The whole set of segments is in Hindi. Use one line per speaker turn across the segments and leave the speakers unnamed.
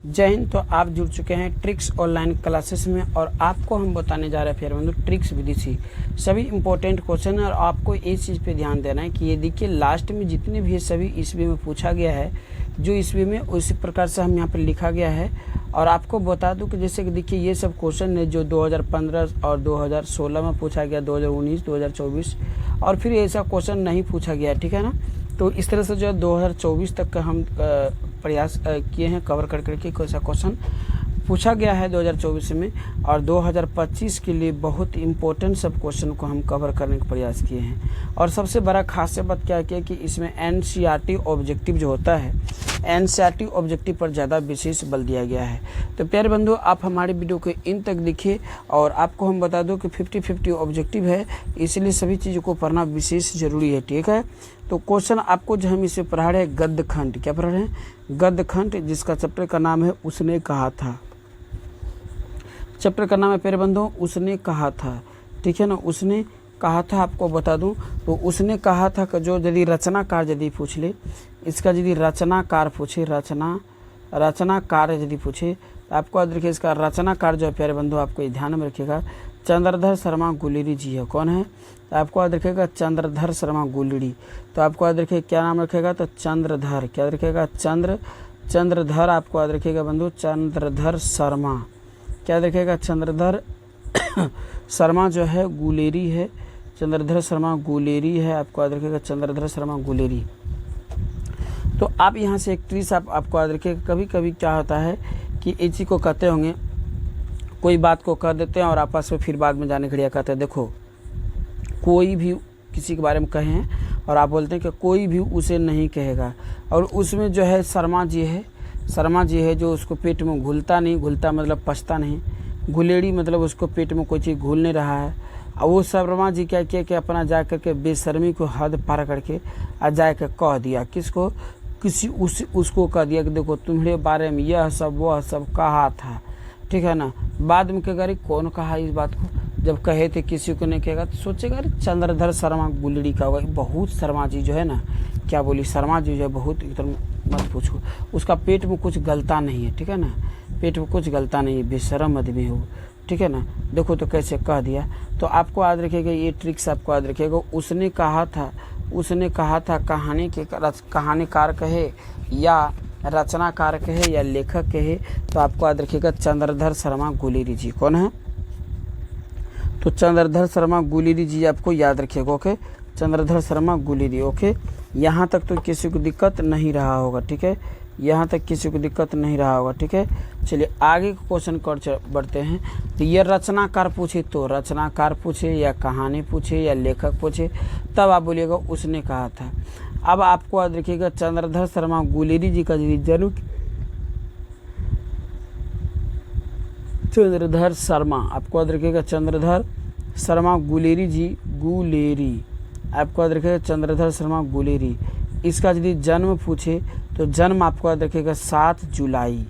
जय हिंद। तो आप जुड़ चुके हैं ट्रिक्स ऑनलाइन क्लासेस में और आपको हम बताने जा रहे हैं फिर बंधु ट्रिक्स विधि से सभी इंपॉर्टेंट क्वेश्चन है। और आपको इस चीज़ पे ध्यान देना है कि ये देखिए लास्ट में जितने भी सभी ईस्वी में पूछा गया है, जो ईस्वी में उसी प्रकार से हम यहाँ पर लिखा गया है। और आपको बता दूं कि जैसे कि देखिए ये सब क्वेश्चन है जो 2015 और 2016 में पूछा गया, 2019, 2024 और फिर ऐसा क्वेश्चन नहीं पूछा गया, ठीक है ना। तो इस तरह से जो है 2024 तक का हम प्रयास किए हैं कवर कर करके कैसा क्वेश्चन पूछा गया है 2024 में। और 2025 के लिए बहुत इंपॉर्टेंट सब क्वेश्चन को हम कवर करने का प्रयास किए हैं। और सबसे बड़ा खासियत बात क्या है कि इसमें एनसीईआरटी ऑब्जेक्टिव जो होता है, एनसीईआरटी ऑब्जेक्टिव पर ज़्यादा विशेष बल दिया गया है। तो प्यारे बंधु, आप हमारे वीडियो को इन तक देखिए। और आपको हम बता दूं कि 50-50 ऑब्जेक्टिव है, इसलिए सभी चीज़ों को पढ़ना विशेष जरूरी है, ठीक है। तो क्वेश्चन आपको जो हम इसे पढ़ा रहे हैं गद्य खंड, क्या पढ़ रहे हैं? गद्य खंड, जिसका चैप्टर का नाम है उसने कहा था। चैप्टर का नाम है प्यारे बंधु उसने कहा था, ठीक है ना। उसने कहा था, आपको बता दूं तो उसने कहा था कि जो यदि रचनाकार यदि पूछ ले, इसका यदि रचनाकार पूछे, रचनाकार यदि पूछे तो आपको याद रखिए इसका रचनाकार जो है प्यारे बंधु आपको ये ध्यान में रखिएगा चंद्रधर शर्मा गुलेरी जी है। कौन है? तो आपको याद रखिएगा चंद्रधर शर्मा गुलेरी। तो आपको याद रखिए क्या नाम रखेगा? तो चंद्रधर, क्या रखेगा? चंद्रधर। आपको याद रखिएगा बंधु चंद्रधर शर्मा, क्या रखेगा? चंद्रधर शर्मा जो है गुलेरी है, चंद्रधर शर्मा गुलेरी है। आपको याद रखिएगा चंद्रधर शर्मा गुलेरी। तो आप यहाँ से एक ट्रिक्स आपको याद रखिएगा, कभी कभी क्या होता है कि इसी को कहते होंगे, कोई बात को कह देते हैं और आपस में फिर बाद में जाने खड़िया कहते हैं। देखो कोई भी किसी के बारे में कहे हैं और आप बोलते हैं कि कोई भी उसे नहीं कहेगा, और उसमें जो है शर्मा जी है जो उसको पेट में घुलता मतलब पचता नहीं, गुलेड़ी मतलब उसको पेट में कोई चीज़ घुल नहीं रहा है। और वो शर्मा जी क्या किया कि अपना जा करके बेशर्मी को हद पार करके आ जा कर कह दिया, किसको? उसको कह दिया कि देखो तुम्हारे बारे में यह सब वह सब कहा था, ठीक है ना। बाद में क्या करी, कौन कहा इस बात को? जब कहे थे किसी को नहीं कहेगा तो सोचेगा अरे चंद्रधर शर्मा गुलेरी का होगा। बहुत शर्मा जी जो है ना, क्या बोली, शर्मा जी जो है बहुत एकदम मत पूछो, उसका पेट में कुछ गलता नहीं है, ठीक है ना। पेट में कुछ गलता नहीं है, बेशरम आदमी हो, ठीक है ना। देखो तो कैसे कह दिया। तो आपको याद रखिएगा ये ट्रिक्स आपको याद रखिएगा। उसने कहा था कहानीकार कहे या रचनाकार कहे या लेखक कहे, तो आपको याद रखिएगा चंद्रधर शर्मा गुलेरी जी। कौन है? तो चंद्रधर शर्मा गुलेरी जी आपको याद रखिएगा, ओके। चंद्रधर शर्मा गुलेरी, ओके। यहाँ तक तो किसी को दिक्कत नहीं रहा होगा, ठीक है। यहाँ तक किसी को दिक्कत नहीं रहा होगा, ठीक है। चलिए आगे के क्वेश्चन कर बढ़ते हैं। तो ये रचनाकार पूछे तो रचनाकार पूछे या कहानी पूछे या लेखक पूछे, तब आप बोलिएगा उसने कहा था। अब आपको याद रखिएगा चंद्रधर शर्मा गुलेरी जी का जन्म, चंद्रधर शर्मा, आपको याद रखिएगा चंद्रधर शर्मा गुलेरी जी, गुलेरी, आपको याद रखिएगा चंद्रधर शर्मा गुलेरी। इसका यदि जन्म पूछे तो जन्म आपको याद रखिएगा 7 जुलाई।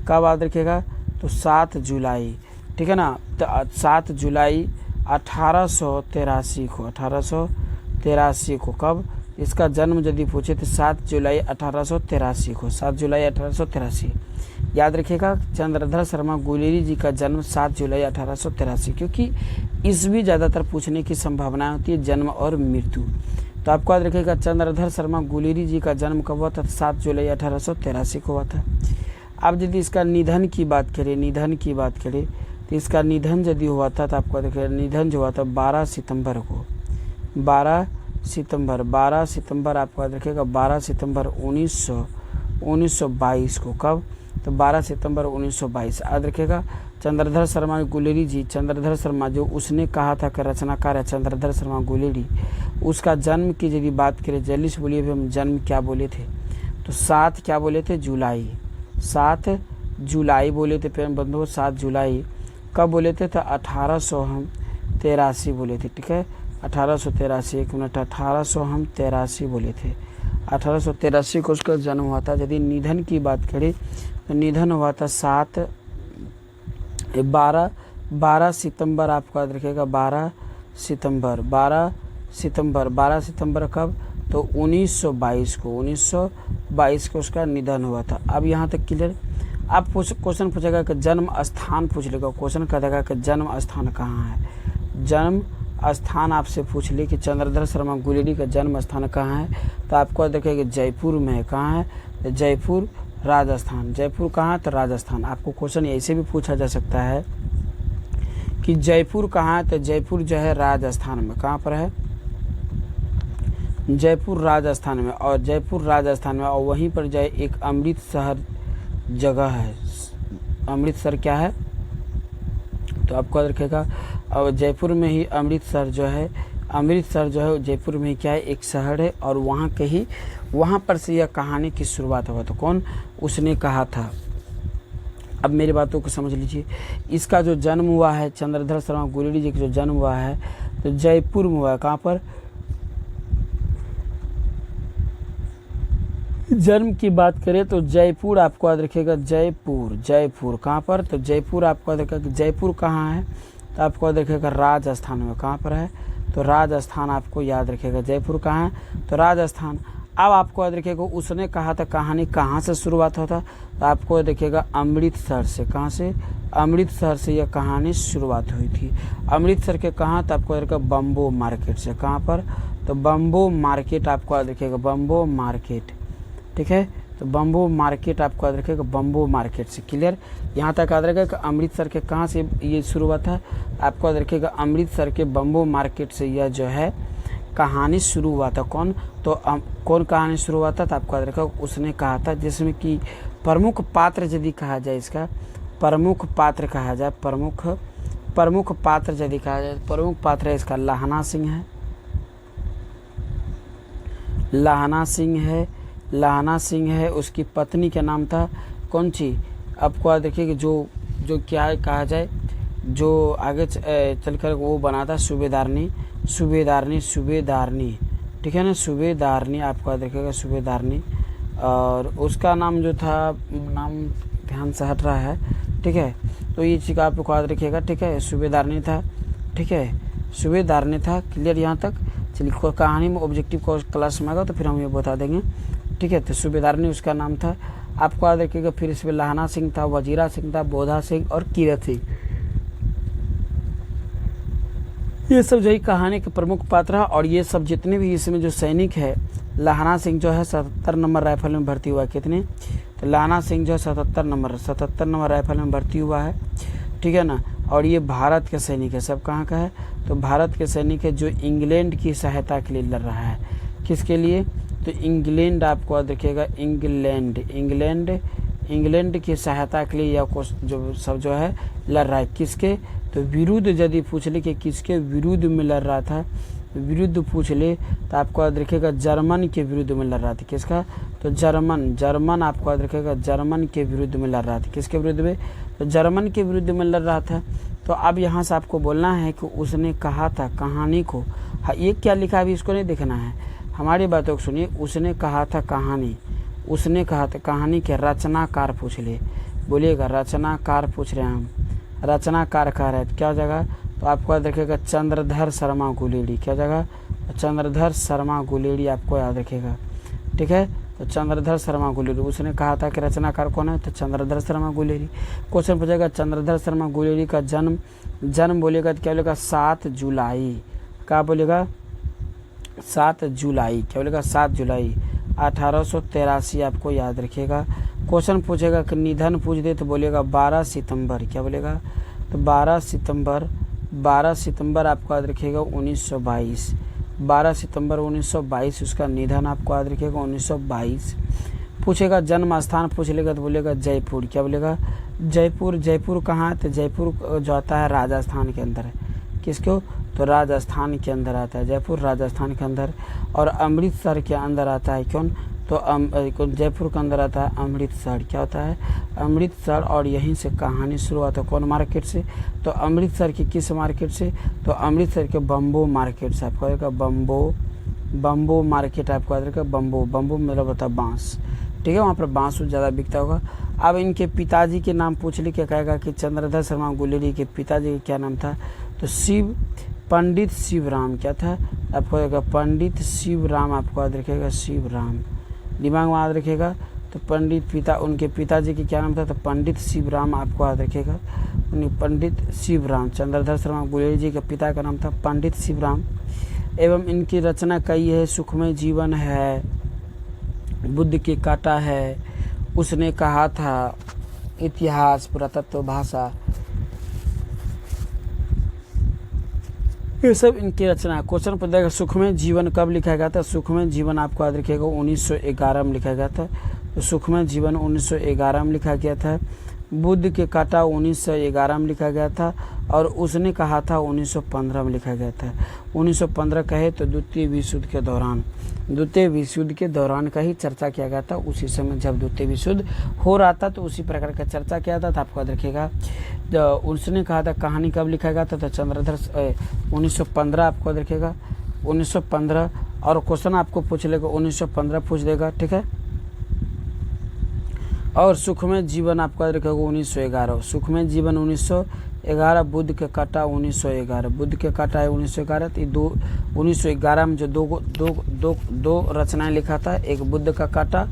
कब याद रखिएगा? तो 7 जुलाई, ठीक है ना। तो 7 जुलाई 1883 को, 1883 को। कब इसका जन्म यदि पूछे तो 7 जुलाई 1883 को, 7 जुलाई 1883। याद रखिएगा चंद्रधर शर्मा गुलेरी जी का जन्म 7 जुलाई 1883, क्योंकि इसमें ज़्यादातर पूछने की संभावना होती है जन्म और मृत्यु। तो आपको याद रखिएगा चंद्रधर शर्मा गुलेरी जी का जन्म कब हुआ था? 7 जुलाई 1883 को हुआ था। अब यदि इसका निधन की बात करें तो इसका निधन यदि हुआ था तो आपको देखिए निधन जो हुआ था 12 सितंबर को, 12 सितंबर आपको याद रखिएगा 12 सितंबर 1922 को। कब? तो 12 सितंबर 1922 याद रखिएगा। चंद्रधर शर्मा गुलेरी जी, चंद्रधर शर्मा जो उसने कहा था कि रचनाकार है चंद्रधर शर्मा गुलेरी, उसका जन्म की यदि बात करें, जल्दी से बोलिए हम जन्म क्या बोले थे? तो 7 क्या बोले थे? जुलाई, 7 जुलाई बोले थे प्रेम बंधु, 7 जुलाई। कब बोले थे? तो 1883 बोले थे, ठीक है। 1883, 1 मिनट, 1883 बोले थे, 1883 को उसका जन्म हुआ था। यदि निधन की बात करें तो निधन हुआ था 12 सितंबर, आपको याद रखिएगा 12 सितंबर कब? तो 1922 को उसका निधन हुआ था। अब यहाँ तक क्लियर। अब क्वेश्चन पूछेगा कि जन्म स्थान पूछ लेगा, क्वेश्चन कह देगा कि जन्म स्थान कहाँ है। जन्म स्थान आपसे पूछ ले कि चंद्रधर शर्मा गुलेरी का जन्म स्थान कहाँ है, तो आपको देखेगा जयपुर में है। कहाँ है? तो जयपुर राजस्थान। जयपुर कहाँ है? तो राजस्थान। आपको क्वेश्चन ऐसे भी पूछा जा सकता है कि जयपुर कहाँ है, तो जयपुर जो है राजस्थान में। कहाँ पर है? जयपुर राजस्थान में। और जयपुर राजस्थान में, और वहीं पर जो है एक अमृतसर जगह है। अमृतसर क्या है? तो आपको याद रखेगा, और जयपुर में ही अमृतसर जो है, अमृतसर जो है जयपुर में क्या है, एक शहर है, और वहाँ पर से यह कहानी की शुरुआत हुआ। तो कौन? उसने कहा था। अब मेरी बातों को समझ लीजिए। इसका जो जन्म हुआ है, चंद्रधर शर्मा गुलेरी जी का जो जन्म हुआ है, तो जयपुर में हुआ है। कहाँ पर? जन्म की बात करें तो जयपुर आपको याद रखिएगा। जयपुर कहाँ पर? तो जयपुर आपको याद रखिएगा। जयपुर कहाँ है? तो आपको याद रखिएगा राजस्थान में। कहाँ पर है? तो राजस्थान आपको याद रखिएगा। जयपुर कहाँ है? तो राजस्थान। अब आपको याद रखिएगा उसने कहा था कहानी कहाँ से शुरुआत होता, तो आपको देखिएगा अमृतसर से। कहाँ से? अमृतसर से यह कहानी शुरुआत हुई थी। अमृतसर के कहाँ? तो आपको याद रखिएगा बम्बो मार्केट से। कहाँ पर? तो बम्बो मार्केट आपको याद रखिएगा। बम्बो मार्केट, ठीक है। तो बम्बो मार्केट आपको याद रखिएगा, बम्बो मार्केट से। क्लियर? यहाँ तक याद रखिएगा कि अमृतसर के कहाँ से ये शुरुआत है, आपको याद रखिएगा अमृतसर के बम्बो मार्केट से यह जो है कहानी शुरू हुआ था। कौन? तो कौन कहानी शुरू हुआ था? तो आपको याद रखिएगा उसने कहा था, जिसमें कि प्रमुख पात्र यदि कहा जाए, इसका प्रमुख पात्र कहा जाए, प्रमुख पात्र यदि कहा जाए, प्रमुख पात्र है इसका लाहना सिंह है। लाहना सिंह है। उसकी पत्नी का नाम था कौन सी? आपको याद रखिए कि जो क्या है कहा जाए, जो आगे चलकर वो बना था सूबेदारनी, ठीक है ना, सूबेदारनी। आपको याद रखिएगा सूबेदारनी। और उसका नाम जो था, नाम ध्यान से हट रहा है, ठीक है। तो ये चीज़ आपको याद रखिएगा, ठीक है। सूबेदारनी था, ठीक है, सूबेदारनी था। क्लियर यहाँ तक? चलिए, कहानी में ऑब्जेक्टिव क्लास में आएगा तो फिर हम ये बता देंगे, ठीक है। तो सूबेदारनी उसका नाम था। आपको याद रखिएगा फिर इसमें लाहना सिंह था, वजीरा सिंह था, बोधा सिंह और कीरत सिंह। ये सब जो है कहानी के प्रमुख पात्र है। और ये सब जितने भी इसमें जो सैनिक है, लाहना सिंह जो है 77 नंबर राइफल में भर्ती हुआ है। कितने? तो लाहना सिंह जो है 77 नंबर राइफल में भर्ती हुआ है, ठीक है ना। और ये भारत के सैनिक है। सब कहाँ का है? तो भारत के सैनिक है, जो इंग्लैंड की सहायता के लिए लड़ रहा है। किसके लिए? तो इंग्लैंड। आपको याद रखिएगा इंग्लैंड की सहायता के लिए यह जो सब जो है लड़ रहा है। किसके? तो विरुद्ध यदि पूछ ले कि किसके विरुद्ध में लड़ रहा था, विरुद्ध पूछ ले तो आपको याद रखिएगा जर्मन के विरुद्ध में लड़ रहा था। किसका? तो जर्मन आपको याद रखिएगा जर्मन के विरुद्ध में लड़ रहा था। किसके विरुद्ध में? तो जर्मन के विरुद्ध में लड़ रहा था। तो अब यहाँ से आपको बोलना है कि उसने कहा था कहानी को, हाँ, ये क्या लिखा है अभी इसको नहीं देखना है, हमारी बातों को सुनिए। उसने कहा था कहानी, उसने कहा था कहानी के रचनाकार पूछ ले। बोलिएगा रचनाकार पूछ रहे हैं हम, रचनाकार कह रहे हैं। क्या जगह? तो आपको याद रखिएगा चंद्रधर शर्मा गुलेरी। क्या जगह? चंद्रधर शर्मा गुलेरी आपको याद रखिएगा, ठीक है। तो चंद्रधर शर्मा गुलेरी उसने कहा था कि रचनाकार कौन है? तो चंद्रधर शर्मा गुलेरी। क्वेश्चन पूछेगा चंद्रधर शर्मा गुलेरी का जन्म बोलेगा तो क्या बोलेगा? 7 जुलाई। क्या बोलेगा? 7 जुलाई। क्या बोलेगा? 7 जुलाई 1883 आपको याद रखिएगा। क्वेश्चन पूछेगा कि निधन पूछ दे तो बोलेगा 12 सितंबर। क्या बोलेगा? तो 12 सितंबर आपको याद रखिएगा 1922। 12 सितंबर 1922 उसका निधन आपको याद रखिएगा 1922। पूछेगा जन्म स्थान पूछ लेगा तो बोलेगा जयपुर। क्या बोलेगा? जयपुर कहाँ है? तो जयपुर जो आता है राजस्थान के अंदर है। किसको? तो राजस्थान के अंदर आता है जयपुर, राजस्थान के अंदर। और अमृतसर के अंदर आता है कौन? तो जयपुर के अंदर आता है अमृतसर। क्या होता है? अमृतसर। और यहीं से कहानी शुरू होता है। कौन मार्केट से? तो अमृतसर की किस मार्केट से? तो अमृतसर के बम्बो मार्केट से। आपको याद बम्बो मार्केट आपको याद रखेगा। बम्बो मतलब होता है बांस, ठीक है। वहाँ पर बांस ज़्यादा बिकता होगा। अब इनके पिताजी के नाम पूछ ले, क्या कहेगा कि चंद्रधर शर्मा गुलेरी के पिताजी का क्या नाम था? तो पंडित शिवराम। क्या था? आपको पंडित शिवराम आपको याद रखेगा, शिवराम। दिमाग में याद रखेगा। तो पंडित पिता, उनके पिताजी के क्या नाम था? तो पंडित शिवराम, आपको याद रखिएगा। पंडित शिवराम, चंद्रधर शर्मा गुलेरी जी के पिता का नाम था पंडित शिवराम। एवं इनकी रचना कई है, सुखमय जीवन है, बुद्ध की काटा है, उसने कहा था, इतिहास, पुरातत्व, भाषा, ये सब इनकी रचना। क्वेश्चन पूछा गया सुखमय जीवन कब लिखा गया था? सुखमय जीवन आपको याद रखिएगा 1911 में लिखा गया था। तो सुखमय जीवन 1911 में लिखा गया था। बुद्ध के काटा 1911 में लिखा गया था और उसने कहा था 1915 में लिखा गया था। 1915 कहे तो द्वितीय विश्व युद्ध के दौरान, द्वितीय विश्व युद्ध के दौरान का ही चर्चा किया गया था। उसी समय जब द्वितीय विश्व युद्ध हो रहा था तो उसी प्रकार का चर्चा किया था। तो आपको याद रखिएगा उसने कहा था कहानी कब लिखा गया था? तो चंद्रधर 1915 आपको याद रखिएगा 1915। और क्वेश्चन आपको पूछ लेगा 1915 पूछ देगा, ठीक है। और सुखमय जीवन आपको याद रखेगा 1911, सुखमय जीवन 1911, बुद्ध के काटा 1911, बुद्ध के काटा है 1911। तो 1911 में जो दो रचनाएं लिखा था, एक बुद्ध का काटा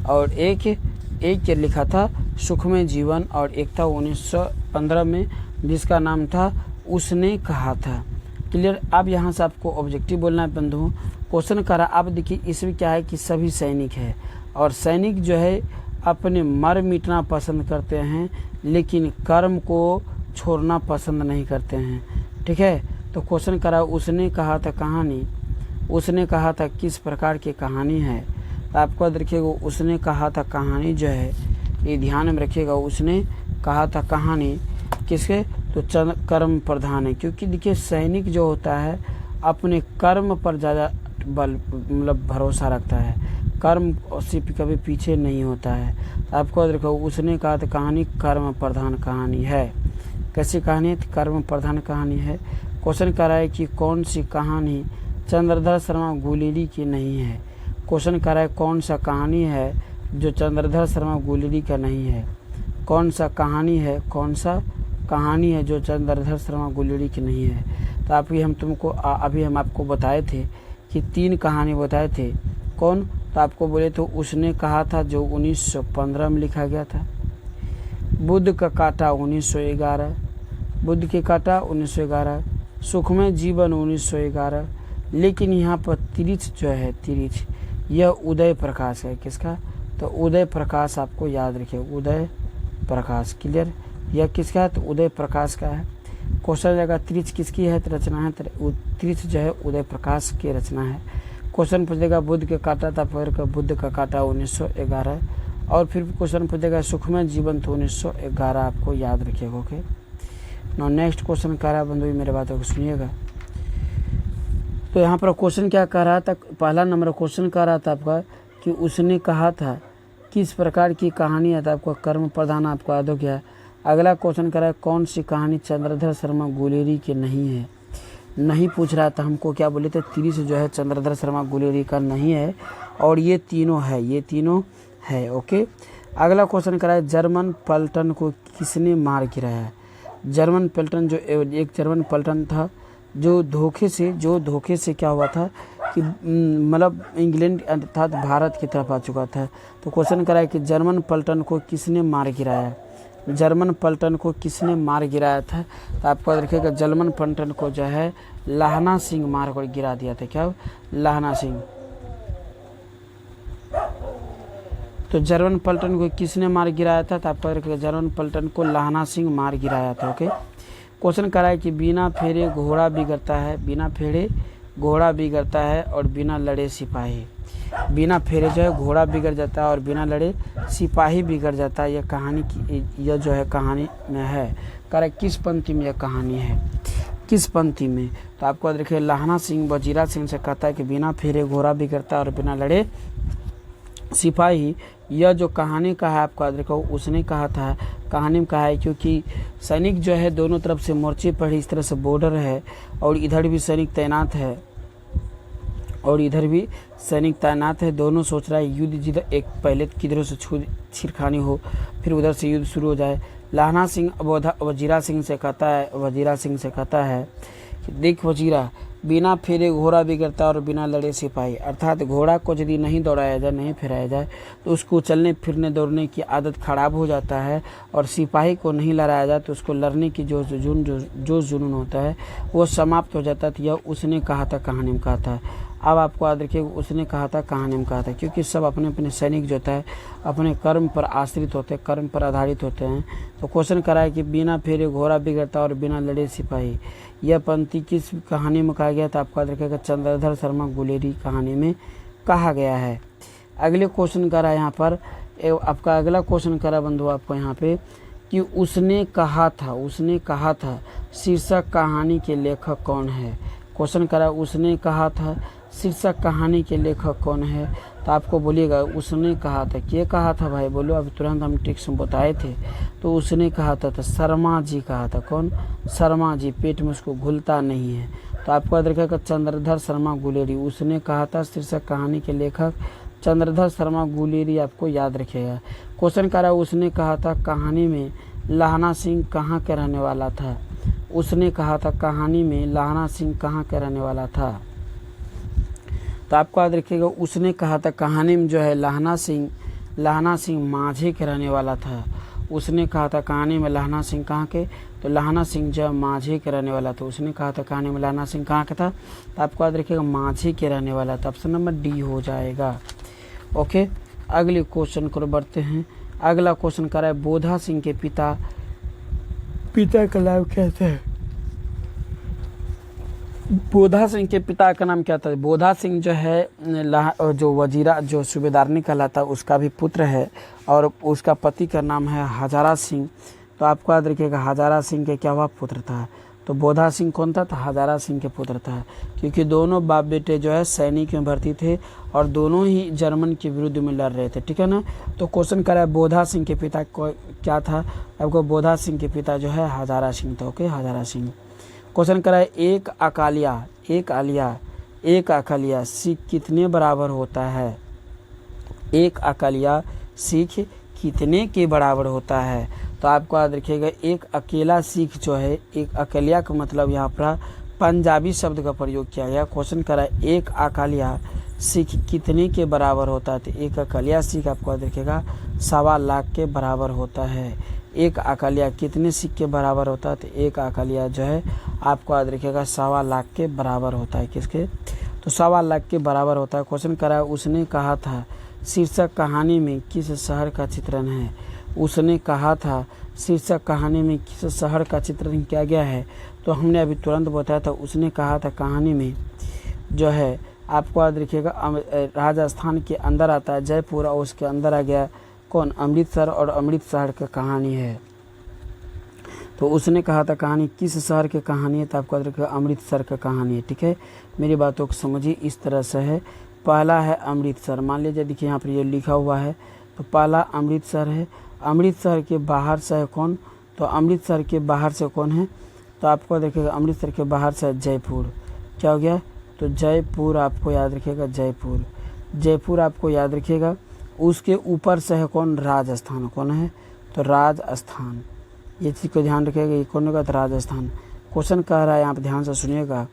और एक लिखा था सुखमय जीवन, और एक था 1915 में जिसका नाम था उसने कहा था। क्लियर। अब यहाँ से आपको ऑब्जेक्टिव बोलना है बंधुओं। क्वेश्चन करा, अब देखिए इसमें क्या है कि सभी सैनिक है और सैनिक जो है अपने मर मिटना पसंद करते हैं लेकिन कर्म को छोड़ना पसंद नहीं करते हैं, ठीक है। तो क्वेश्चन करा, उसने कहा था कहानी, उसने कहा था किस प्रकार की कहानी है? तो आपको याद रखिएगा उसने कहा था कहानी जो है, ये ध्यान में रखिएगा, उसने कहा था कहानी किसके? तो कर्म प्रधान है। क्योंकि देखिए सैनिक जो होता है अपने कर्म पर ज़्यादा बल मतलब भरोसा रखता है, कर्म से कभी पीछे नहीं होता है। आपको देखो उसने कहा था कहानी कर्म प्रधान कहानी है। कैसी कहानी है? कर्म प्रधान कहानी है। क्वेश्चन कर रहा है कि कौन सी कहानी चंद्रधर शर्मा गुलेरी की नहीं है? क्वेश्चन कर रहा है कौन सा कहानी है जो चंद्रधर शर्मा गुलेरी का नहीं है? कौन सा कहानी है, कौन सा कहानी है जो चंद्रधर शर्मा गुलेरी की नहीं है? तो अभी हम आपको बताए थे कि 3 कहानी बताए थे। कौन? तो आपको बोले तो उसने कहा था जो 1915 में लिखा गया था, बुद्ध का काटा 1911, बुद्ध के काटा 1911, सुखमय जीवन 1911। लेकिन यहाँ पर तिरिच जो है, तिरिच यह उदय प्रकाश है। किसका? तो उदय प्रकाश आपको याद रखिए, उदय प्रकाश। क्लियर। यह किसका है? तो उदय प्रकाश का है। क्वेश्चन जगह तिरिच किसकी है? तो रचना है, तिरिच जो है उदय प्रकाश की रचना है। क्वेश्चन पूछेगा बुद्ध के काटा था, फिर बुद्ध का काटा 1911, और फिर क्वेश्चन पूछेगा सुखमय जीवन तो 1911, आपको याद रखिएगा। ओके। नो नेक्स्ट क्वेश्चन कह रहा है बंधु, मेरे बातों को सुनिएगा। तो यहाँ पर क्वेश्चन क्या कह रहा था? पहला नंबर क्वेश्चन कह रहा था आपका कि उसने कहा था किस प्रकार की कहानी है? तो आपको कर्म प्रधान आपको याद हो गया। अगला क्वेश्चन कह रहा है कौन सी कहानी चंद्रधर शर्मा गुलेरी की नहीं है? नहीं पूछ रहा था, हमको क्या बोले थे? तिरिच जो है चंद्रधर शर्मा गुलेरी का नहीं है, और ये तीनों है, ये तीनों है। ओके। अगला क्वेश्चन करा है जर्मन पलटन को किसने मार गिराया? जर्मन पलटन जो एक जर्मन पलटन था जो धोखे से क्या हुआ था कि मतलब इंग्लैंड अर्थात भारत की तरफ आ चुका था। तो क्वेश्चन करा है कि जर्मन पलटन को किसने मार गिराया? जर्मन पलटन को किसने मार गिराया था? तो आपको याद रखिएगा जर्मन पलटन को जो है लाहना सिंह मार कर गिरा दिया था। क्या? लाहना सिंह। तो जर्मन पलटन को किसने मार गिराया था? तो आपको याद रखिएगा जर्मन पलटन को लाहना सिंह मार गिराया था। ओके। क्वेश्चन करा है कि बिना फेरे घोड़ा बिगड़ता है, बिना फेरे घोड़ा बिगड़ता है और बिना लड़े सिपाही। बिना फेरे जो है घोड़ा बिगड़ जाता है और बिना लड़े सिपाही बिगड़ जाता है। यह कहानी की, यह जो है कहानी में है। कह किस पंक्ति में यह कहानी है? किस पंक्ति में? तो आपको याद रखिए लाहना सिंह वजीरा सिंह से कहता है कि बिना फेरे घोड़ा बिगड़ता है और बिना लड़े सिपाही। यह जो कहानी का है आपको याद रखो उसने कहा था, कहानी में कहा है क्योंकि सैनिक जो है दोनों तरफ से मोर्चे पर इस तरह से बॉर्डर है और इधर भी सैनिक तैनात है और इधर भी सैनिक तैनात है। दोनों सोच रहा है युद्ध जिधर एक पहले किधरों से छिड़खानी हो फिर उधर से युद्ध शुरू हो जाए। लाहना सिंह वजीरा सिंह से कहता है कि देख वजीरा, बिना फेरे घोड़ा बिगड़ता और बिना लड़े सिपाही। अर्थात घोड़ा को यदि नहीं दौड़ाया जाए, नहीं फिराया जाए, तो उसको चलने फिरने दौड़ने की आदत खराब हो जाता है, और सिपाही को नहीं लड़ाया जाए तो उसको लड़ने की जोश जुनून होता है वो समाप्त हो जाता है। तो यह उसने कहा था कहानी में कहा था। अब आपको याद रखिए उसने कहा था कहानी में कहा था, क्योंकि सब अपने अपने सैनिक जो होता है अपने कर्म पर आश्रित होते हैं, कर्म पर आधारित होते हैं। तो क्वेश्चन करा है कि बिना फेरे घोड़ा बिगड़ता और बिना लड़े सिपाही। यह पंक्ति किस कहानी में कहा गया था? आपको याद रखिएगा चंद्रधर शर्मा गुलेरी कहानी में कहा गया है। अगले क्वेश्चन करा यहाँ पर आपका अगला क्वेश्चन करा बंधु आपको यहाँ पे कि उसने कहा था शीर्षक कहानी के लेखक कौन है। क्वेश्चन करा उसने कहा था शीर्षक कहानी के लेखक कौन है। तो आपको बोलिएगा उसने कहा था, क्या कहा था भाई बोलो, अभी तुरंत हम टेक्स्ट में बताए थे। तो उसने कहा था तो शर्मा जी कहा था। कौन? शर्मा जी। पेट में उसको घुलता नहीं है। तो आपको याद रखिएगा चंद्रधर शर्मा गुलेरी। उसने कहा था शीर्षक कहानी के लेखक चंद्रधर शर्मा गुलेरी, आपको याद रखिएगा। क्वेश्चन करा उसने कहा था कहानी में लहना सिंह कहाँ के रहने वाला था। उसने कहा था कहानी में लहना सिंह कहाँ के रहने वाला था। तो आपको याद रखिएगा उसने कहा था कहानी में जो है लहना सिंह माझे के रहने वाला था। उसने कहा था कहानी में लहना सिंह कहाँ के, तो लहना सिंह जो माझे के रहने वाला था। उसने कहा था कहानी में लहना सिंह कहाँ का था, तो आपको याद रखिएगा माझे के रहने वाला था। ऑप्शन नंबर डी हो जाएगा। ओके, अगले क्वेश्चन को बढ़ते हैं। अगला क्वेश्चन कर रहा है बोधा सिंह के पिता का नाम क्या था। बोधा सिंह के पिता का नाम क्या था? बोधा सिंह जो है जो वजीरा जो सूबेदारनी कहलाता उसका भी पुत्र है, और उसका पति का नाम है हजारा सिंह। तो आपको याद रखिएगा हजारा सिंह के क्या हुआ पुत्र था। तो बोधा सिंह कौन था? तो हजारा सिंह के पुत्र था, क्योंकि दोनों बाप बेटे जो है सैनिक में भर्ती थे और दोनों ही जर्मन के विरुद्ध में लड़ रहे थे। ठीक है ना। तो क्वेश्चन कर रहा है बोधा सिंह के पिता को क्या था। आपको बोधा सिंह के पिता जो है हजारा सिंह था। ओके, हजारा सिंह। क्वेश्चन करा है एक अकालिया सिख कितने बराबर होता है। एक अकालिया सिख कितने के बराबर होता है। तो आपको याद रखिएगा एक अकेला सिख जो है, एक अकेलिया का मतलब यहाँ पर पंजाबी शब्द का प्रयोग किया गया। क्वेश्चन करा है एक अकालिया सिख कितने के बराबर होता है। तो एक अकालिया सिख आपको याद रखिएगा 1.25 लाख के बराबर होता है। एक अकालिया कितने सिख के बराबर होता है। तो एक अकालिया जो है आपको याद रखिएगा 1.25 लाख के बराबर होता है। किसके? तो 1.25 लाख के बराबर होता है। क्वेश्चन करा उसने कहा था शीर्षक कहानी में किस शहर का चित्रण है। उसने कहा था शीर्षक कहानी में किस शहर का चित्रण किया गया है। तो हमने अभी तुरंत बताया था उसने कहा था कहानी में जो है आपको याद रखिएगा राजस्थान के अंदर आता है जयपुर, और उसके अंदर आ गया कौन? अमृतसर, और अमृतसर की कहानी है। तो उसने कहा था कहानी किस शहर की कहानी है। तो आपको याद रखिएगा अमृतसर की कहानी है। ठीक है, मेरी बातों को समझिए इस तरह से है। पहला है अमृतसर, मान लीजिए देखिए यहाँ पर ये लिखा हुआ है। तो पहला अमृतसर है। अमृतसर के बाहर से है कौन? तो अमृतसर के बाहर से कौन है? तो आपको देखिएगा अमृतसर के बाहर से जयपुर। क्या हो गया? तो जयपुर आपको याद रखिएगा जयपुर आपको याद रखिएगा। उसके ऊपर से है कौन? राजस्थान। कौन है? तो राजस्थान। ये चीज़ को ध्यान रखिएगा, ये कौन होगा? तो राजस्थान। क्वेश्चन कह रहा है यहाँ पर ध्यान से सुनिएगा,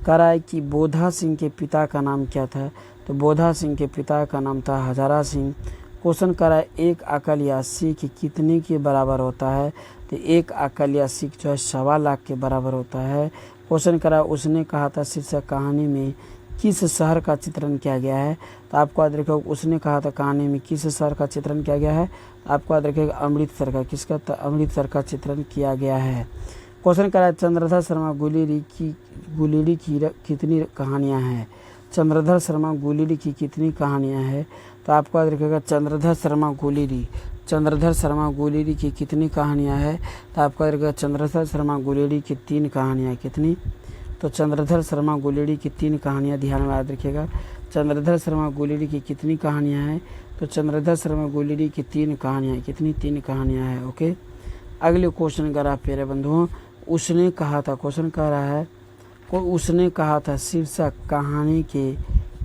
कह रहा है कि बोधा सिंह के पिता का नाम क्या था। तो बोधा सिंह के पिता का नाम था हजारा सिंह। क्वेश्चन कर रहा है एक अकालिया सिख कितने के बराबर होता है। तो एक अकालिया सिख जो है 1.25 लाख के बराबर होता है। क्वेश्चन करा उसने कहा था शीर्षक कहानी में किस शहर का चित्रण किया गया है। तो आपको याद रखिएगा उसने कहा था कहानी में किस शहर का चित्रण किया गया है। आपको याद रखिएगा अमृतसर का। किसका? तो अमृतसर का चित्रण किया गया है। क्वेश्चन करा चंद्रधर शर्मा गुलेरी की कितनी कहानियाँ हैं। चंद्रधर शर्मा गुलेरी की कितनी कहानियाँ हैं। तो आपको याद रखिएगा चंद्रधर शर्मा गुलेरी की कितनी कहानियाँ हैं। तो आपको याद रखिएगा चंद्रधर शर्मा गुलेरी की 3 कहानियाँ। कितनी? तो चंद्रधर शर्मा गुलेरी की 3 कहानियाँ ध्यान में याद रखिएगा। चंद्रधर शर्मा गुलेरी की कितनी कहानियाँ हैं। तो चंद्रधर शर्मा गुलेरी की 3 कहानियाँ। कितनी? 3 कहानियाँ हैं। ओके, अगले क्वेश्चन कर रहा है प्यारे बंधुओं उसने कहा था। क्वेश्चन कह रहा है उसने कहा था शीर्षक कहानी के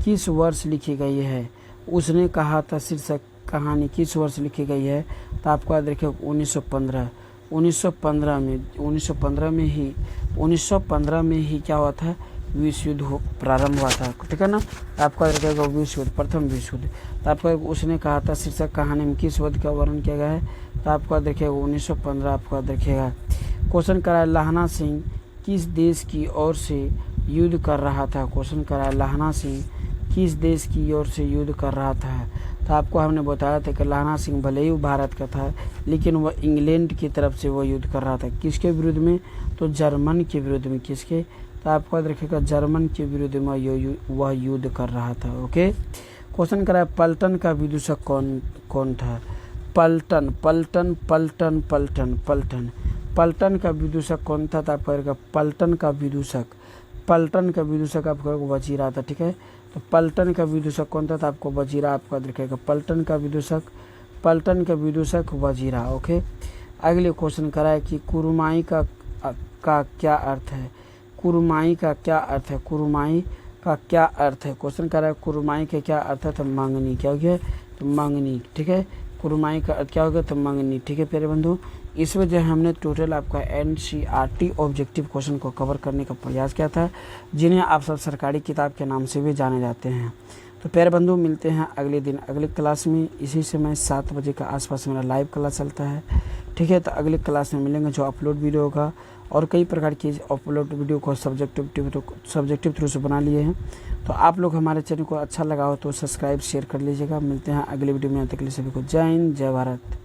किस वर्ष लिखी गई है। उसने कहा था शीर्षक कहानी किस वर्ष लिखी गई है। तो आपको याद रखिए 1915 में 1915 में ही क्या हुआ था विश्व युद्ध प्रारंभ हुआ था, ठीक है ना। आपका रखेगा विश्व युद्ध, प्रथम विश्व युद्ध। तो आपका उसने कहा था शीर्षक कहानी में किस युद्ध का वर्णन किया गया है, तो आपका देखिएगा 1915 आपका देखिएगा। क्वेश्चन करा है लाहना सिंह किस देश की ओर से युद्ध कर रहा था। क्वेश्चन करा है लाहना सिंह किस देश की ओर से युद्ध कर रहा था। तो आपको हमने बताया था कि लाहना सिंह भले ही भारत का था, लेकिन वह इंग्लैंड की तरफ से वह युद्ध कर रहा था। किसके विरुद्ध में, तो जर्मन के विरुद्ध में। किसके, तो आपको याद रखिएगा जर्मन के विरुद्ध में वह युद्ध कर रहा था। ओके। क्वेश्चन करा है पलटन का विदूषक कौन था। पलटन पलटन पलटन पलटन पलटन पलटन का विदूषक कौन था, तो आपको रहेगा पलटन का विदूषक आपको वजीरा था, ठीक है। तो पलटन का विदूषक कौन था, तो आपको वजीरा आपको याद रखेगा। पलटन का विदूषक वजीरा। ओके। अगले क्वेश्चन करा है कि कुरुमाई का क्या अर्थ है। कुरुमाई का क्या अर्थ है। कुरुमाई का क्या अर्थ है। क्वेश्चन कर रहा है कुरुमाई का क्या अर्थ है, तो मंगनी। क्या हो गया, तो मंगनी, ठीक है। कुरुमाई का अर्थ क्या हो गया, तो मंगनी, ठीक है प्यारे बंधु। इस वजह हमने टोटल आपका NCERT ऑब्जेक्टिव क्वेश्चन को कवर करने का प्रयास किया था, जिन्हें आप सब सरकारी किताब के नाम से भी जाने जाते हैं। तो प्यारे बंधु मिलते हैं अगले दिन अगले क्लास में। इसी समय 7 बजे के आसपास मेरा लाइव क्लास चलता है, ठीक है। तो अगले क्लास में मिलेंगे, जो अपलोड वीडियो होगा, और कई प्रकार की अपलोड वीडियो को सब्जेक्टिव थ्रू से बना लिए हैं। तो आप लोग हमारे चैनल को अच्छा लगा हो तो सब्सक्राइब शेयर कर लीजिएगा। मिलते हैं अगले वीडियो में, तक के लिए सभी को जय हिंद जय भारत।